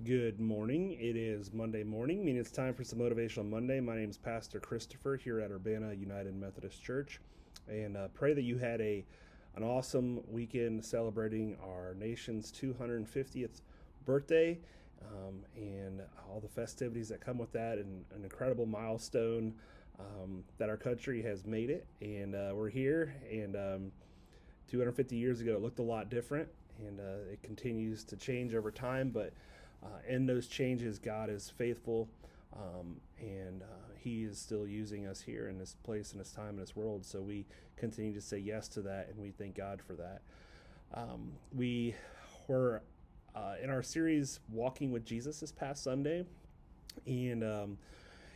Good morning. It is Monday morning, meaning it's time for some Motivational Monday. My name is Pastor Christopher here at Urbana United Methodist Church, and pray that you had an awesome weekend celebrating our nation's 250th birthday and all the festivities that come with that, and an incredible milestone that our country has made it. And we're here, and 250 years ago, it looked a lot different, and it continues to change over time, but in those changes, God is faithful, and He is still using us here in this place, in this time, in this world. So we continue to say yes to that, and we thank God for that. We were in our series Walking with Jesus this past Sunday, and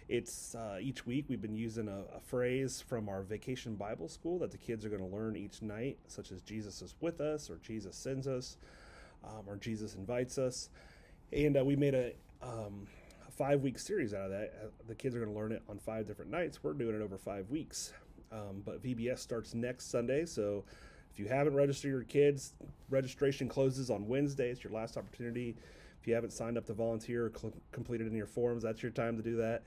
it's each week we've been using a phrase from our Vacation Bible School that the kids are going to learn each night, such as Jesus is with us, or Jesus sends us, or Jesus invites us. And we made a 5-week series out of that. The kids are going to learn it on 5 different nights. We're doing it over 5 weeks. But VBS starts next Sunday. So if you haven't registered your kids, registration closes on Wednesday. It's your last opportunity. If you haven't signed up to volunteer or completed any of your forms, that's your time to do that.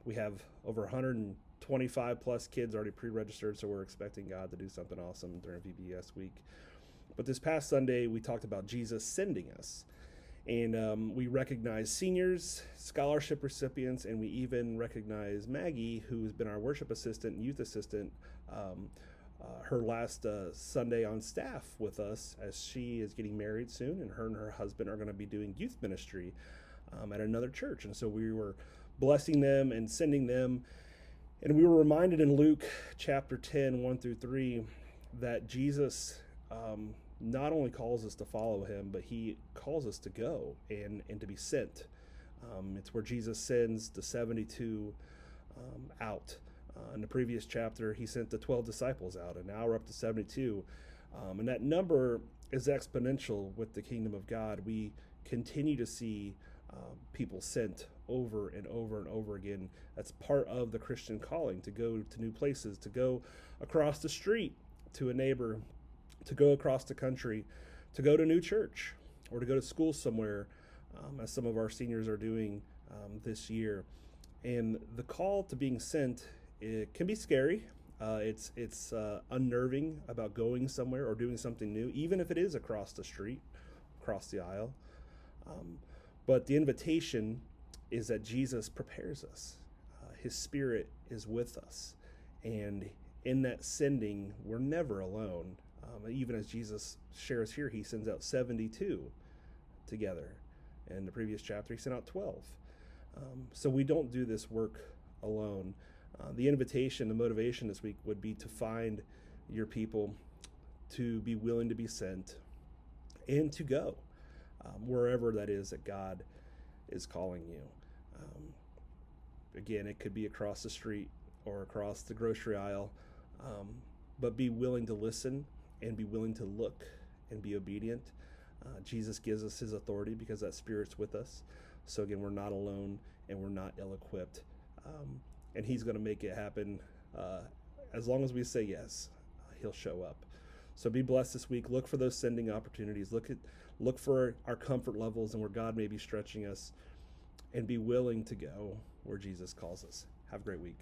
We have over 125 plus kids already pre-registered, so we're expecting God to do something awesome during VBS week. But this past Sunday, we talked about Jesus sending us. And we recognize seniors, scholarship recipients, and we even recognize Maggie, who's been our worship assistant and youth assistant, her last Sunday on staff with us, as she is getting married soon, and her husband are going to be doing youth ministry at another church. And so we were blessing them and sending them. And we were reminded in Luke chapter 10, 1 through 3, that Jesus not only calls us to follow him, but he calls us to go and to be sent. It's where Jesus sends the 72 out. In the previous chapter, he sent the 12 disciples out, and now we're up to 72. And that number is exponential with the kingdom of God. We continue to see people sent over and over and over again. That's part of the Christian calling, to go to new places, to go across the street to a neighbor, to go across the country, to go to a new church, or to go to school somewhere, as some of our seniors are doing this year. And the call to being sent, it can be scary. It's unnerving about going somewhere or doing something new, even if it is across the street, across the aisle. But the invitation is that Jesus prepares us. His Spirit is with us. And in that sending, we're never alone. Even as Jesus shares here, he sends out 72 together. In the previous chapter, he sent out 12. So we don't do this work alone. The invitation, the motivation this week would be to find your people, to be willing to be sent, and to go wherever that is that God is calling you. Again, it could be across the street or across the grocery aisle, but be willing to listen and be willing to look and be obedient. Jesus gives us his authority because that Spirit's with us. So again, we're not alone and we're not ill-equipped. And he's going to make it happen. As long as we say yes, he'll show up. So be blessed this week. Look for those sending opportunities. Look for our comfort levels and where God may be stretching us, and be willing to go where Jesus calls us. Have a great week.